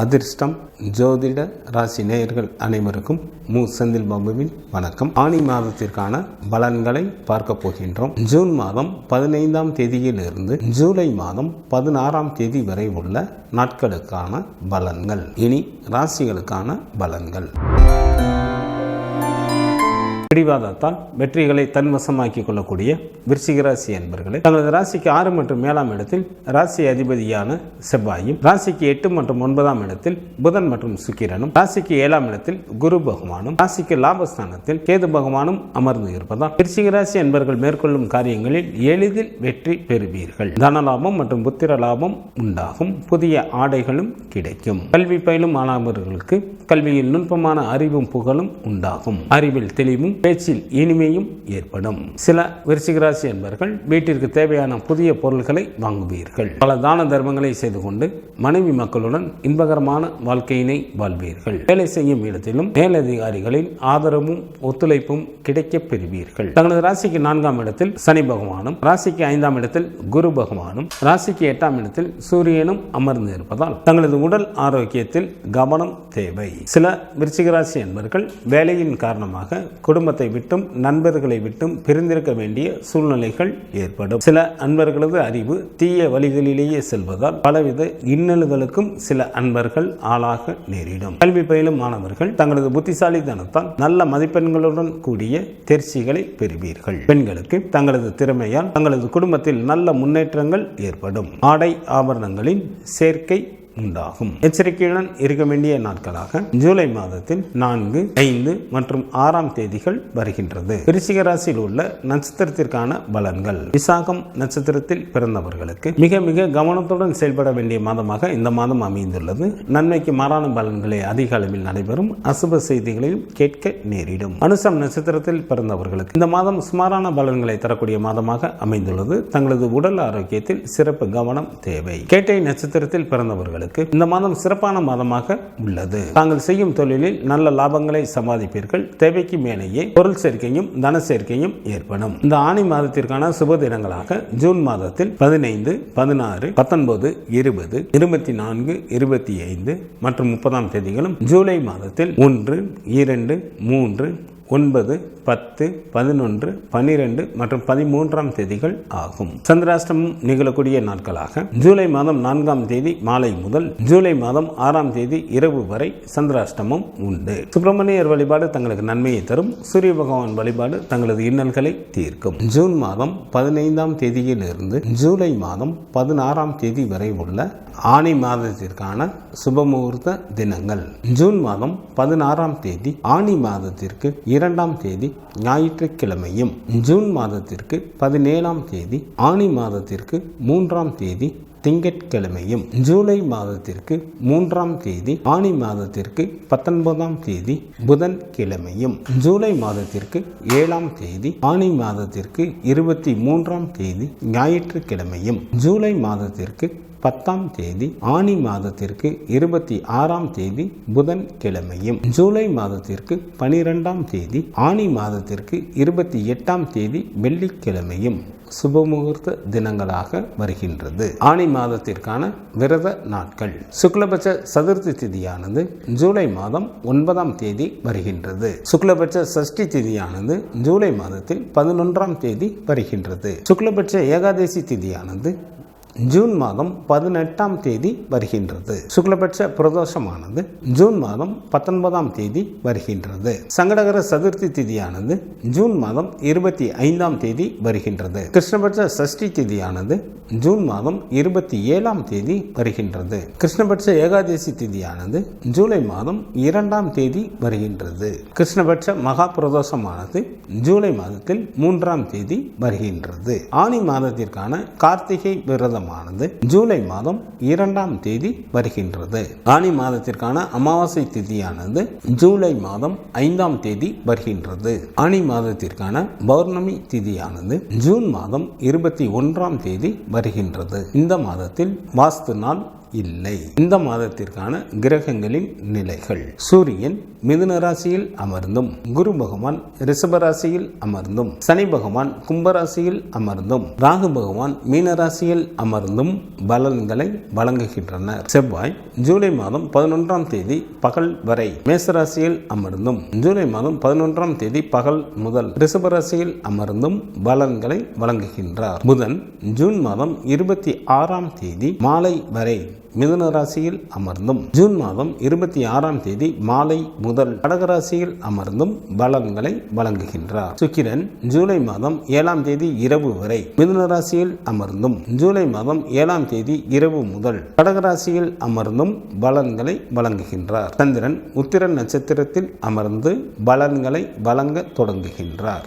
அதிர்ஷ்டம் ஜோதிட ராசி நேயர்கள் அனைவருக்கும் செந்தில் பாபுவின் வணக்கம். ஆனி மாதத்திற்கான பலன்களை பார்க்க போகின்றோம். ஜூன் மாதம் 15ஆம் தேதியிலிருந்து ஜூலை மாதம் 16ஆம் தேதி வரை உள்ள நாட்களுக்கான பலன்கள். இனி ராசிகளுக்கான பலன்கள். பிடிவாதத்தால் வெற்றிகளை தன்வசமாக்கிக் கொள்ளக்கூடிய விருச்சிக ராசி என்பர்களே, தங்களது ராசிக்கு 6 மற்றும் 7ஆம் இடத்தில் ராசி அதிபதியான செவ்வாயும், ராசிக்கு 8 மற்றும் 9ஆம் இடத்தில் புதன் மற்றும் சுக்கிரனும், ராசிக்கு 7ஆம் இடத்தில் குரு பகவானும், ராசிக்கு லாபஸ்தானத்தில் கேது பகவானும் அமர்ந்து இருப்பதால் விருச்சிக ராசி என்பர்கள் மேற்கொள்ளும் காரியங்களில் எளிதில் வெற்றி பெறுவீர்கள். தனலாபம் மற்றும் புத்திர லாபம் உண்டாகும். புதிய ஆடைகளும் கிடைக்கும். கல்வி பயிலும் மாணவர்களுக்கு கல்வியில் நுட்பமான அறிவும் புகழும் உண்டாகும். அறிவில் தெளிவும் பேச்சில் இனிமையும் ஏற்படும். சில விருச்சிக ராசி என்பர்கள் வீட்டிற்கு தேவையான புதிய பொருட்களை வாங்குவீர்கள். பல தான தர்மங்களை செய்து கொண்டு மனைவி மக்களுடன் இன்பகரமான வாழ்க்கையினை வாழ்வீர்கள். வேலை செய்யும் இடத்திலும் மேலதிகாரிகளின் ஆதரவும் ஒத்துழைப்பும் கிடைக்கப் பெறுவீர்கள். தங்களது ராசிக்கு 4ஆம் இடத்தில் சனி பகவானும், ராசிக்கு 5ஆம் இடத்தில் குரு பகவானும், ராசிக்கு 8ஆம் இடத்தில் சூரியனும் அமர்ந்து இருப்பதால் தங்களது உடல் ஆரோக்கியத்தில் கவனம் தேவை. சில விருச்சிக ராசி என்பர்கள் வேலையின் காரணமாக குடும்பத்தை விட்டும் நண்பர்களை விட்டும் பிரிந்திருக்க வேண்டிய சூழ்நிலைகள் ஏற்படும். சில அன்பர்களது அறிவு தீய வழிகளிலேயே செல்வதால் பலவித இன்னல்களுக்கும் சில அன்பர்கள் ஆளாக நேரிடும். கல்வி பயிலும் மாணவர்கள் தங்களது புத்திசாலித்தனத்தால் நல்ல மதிப்பெண்களுடன் கூடிய தேர்ச்சிகளை பெறுவீர்கள். பெண்களுக்கு தங்களது திறமையால் தங்களது குடும்பத்தில் நல்ல முன்னேற்றங்கள் ஏற்படும். ஆடை ஆபரணங்களின் சேர்க்கை உண்டாகும். எச்சரிக்கையுடன் இருக்க வேண்டிய நாட்களாக ஜூலை மாதத்தில் 4, 5 மற்றும் 6ஆம் தேதிகள் வருகின்றது. விருச்சிக ராசியில் உள்ள நட்சத்திரத்திற்கான பலன்கள். விசாகம் நட்சத்திரத்தில் பிறந்தவர்களுக்கு மிக மிக கவனத்துடன் செயல்பட வேண்டிய மாதமாக இந்த மாதம் அமைந்துள்ளது. நன்மைக்கு மாறான பலன்களை அதிக அளவில் நடைபெறும். அசுப செய்திகளையும் கேட்க நேரிடும். அனுசம் நட்சத்திரத்தில் பிறந்தவர்களுக்கு இந்த மாதம் சுமாரான பலன்களை தரக்கூடிய மாதமாக அமைந்துள்ளது. தங்களது உடல் ஆரோக்கியத்தில் சிறப்பு கவனம் தேவை. கேட்டை நட்சத்திரத்தில் பிறந்தவர்கள் இந்த மாதம் சிறப்பான மாதமாக உள்ளது. தாங்கள் செய்யும் தொழிலில் நல்ல லாபங்களை சம்பாதிப்பீர்கள். தேவைக்கு மேலேயே பொருள் சேர்க்கையும் தன சேர்க்கையும் ஏற்படும். இந்த ஆனி மாதத்திற்கான சுப தினங்களாக ஜூன் மாதத்தில் 15, 16, 19, 20, 24, 25 மற்றும் 30ஆம் தேதிகளும், ஜூலை மாதத்தில் 1, 2, 3, 9, 10, 11, 12 மற்றும் 13ஆம் தேதிகள் ஆகும். சந்திராஷ்டமம் நிகழக்கூடிய நாட்களாக ஜூலை மாதம் 4ஆம் தேதி மாலை முதல் ஜூலை மாதம் 6ஆம் தேதி இரவு வரை சந்திராஷ்டமம் உண்டு. சுப்பிரமணியர் வழிபாடு தங்களுக்கு நன்மையை தரும். சூரிய பகவான் வழிபாடு தங்களது இன்னல்களை தீர்க்கும். ஜூன் மாதம் 15ஆம் தேதியிலிருந்து ஜூலை மாதம் 16ஆம் தேதி வரை உள்ள ஆனி மாதத்திற்கான சுபமுகூர்த்த தினங்கள். ஜூன் மாதம் 16ஆம் தேதி ஆனி மாதத்திற்கு 2ஆம் தேதி ஞாயிற்றுக்கிழமையும், ஜூன் மாதத்திற்கு 17ஆம் தேதி ஆனி மாதத்திற்கு 3ஆம் தேதி திங்கட்கிழமையும், ஜூலை மாதத்திற்கு 3ஆம் தேதி ஆனி மாதத்திற்கு 19ஆம் தேதி புதன் கிழமையும், ஜூலை மாதத்திற்கு 7ஆம் தேதி ஆனி மாதத்திற்கு 23ஆம் தேதி ஞாயிற்றுக்கிழமையும், ஜூலை மாதத்திற்கு 10ஆம் தேதி ஆனி மாதத்திற்கு 26ஆம் தேதி புதன் கிழமையும், ஜூலை மாதத்திற்கு 12ஆம் தேதி ஆனி மாதத்திற்கு 28ஆம் தேதி வெள்ளிக்கிழமையும் சுபமுகூர்த்த தினங்களாக வருகின்றது. ஆனி மாதத்திற்கான விரத நாட்கள். சுக்லபட்ச சதுர்த்தி திதியானது ஜூலை மாதம் 9ஆம் தேதி வருகின்றது. சுக்லபட்ச சஷ்டி திதியானது ஜூலை மாதத்தில் 11ஆம் தேதி வருகின்றது. சுக்லபட்ச ஏகாதசி திதியானது ஜூன் மாதம் 18ஆம் தேதி வருகின்றது. சுக்லபட்ச பிரதோஷமானது ஜூன் மாதம் 19ஆம் தேதி வருகின்றது. சங்கடகர சதுர்த்தி திதியானது ஜூன் மாதம் 25ஆம் தேதி வருகின்றது. கிருஷ்ணபட்ச சஷ்டி திதியானது ஜூன் மாதம் 27ஆம் தேதி வருகின்றது. கிருஷ்ணபட்ச ஏகாதசி திதியானது ஜூலை மாதம் 2ஆம் தேதி வருகின்றது. கிருஷ்ணபட்ச மகா பிரதோஷமானது ஜூலை மாதத்தில் 3ஆம் தேதி வருகின்றது. ஆனி மாதத்திற்கான கார்த்திகை விரதம் ஜூலை மாதம் 2ஆம் தேதி வருகின்றது. ஆனி மாதத்திற்கான அமாவாசை திதியானது ஜூலை மாதம் 5ஆம் தேதி வருகின்றது. ஆனி மாதத்திற்கான பௌர்ணமி திதியானது ஜூன் மாதம் 21ஆம் தேதி வருகின்றது. இந்த மாதத்தில் வாஸ்து நாள் இல்லை. இந்த மாதத்திற்கான கிரகங்களின் நிலைகள்: சூரியன் மிதுன ராசியில் அமர்ந்தும், குரு பகவான் ரிஷப ராசியில் அமர்ந்தும், சனி பகவான் கும்பராசியில் அமர்ந்தும், ராகு பகவான் மீன ராசியில் அமர்ந்தும் பலன்களை வழங்குகின்றனர். செவ்வாய் ஜூலை மாதம் 11ஆம் தேதி பகல் வரை மேசராசியில் அமர்ந்தும், ஜூலை மாதம் 11ஆம் தேதி பகல் முதல் ரிஷபராசியில் அமர்ந்தும் பலன்களை வழங்குகின்றார். புதன் ஜூன் மாதம் 26ஆம் தேதி மாலை வரை மிதுன ராசியில் அமர்ந்தும், ஜூன் மாதம் 26ஆம் தேதி மாலை முதல் கடகராசியில் அமர்ந்தும் பலன்களை வழங்குகின்றார். சுக்கிரன் ஜூலை மாதம் 7ஆம் தேதி இரவு வரை மிதுன ராசியில் அமர்ந்தும், ஜூலை மாதம் 7ஆம் தேதி இரவு முதல் கடகராசியில் அமர்ந்தும் பலன்களை வழங்குகின்றார். சந்திரன் உத்திர நட்சத்திரத்தில் அமர்ந்து பலன்களை வழங்க தொடங்குகின்றார்.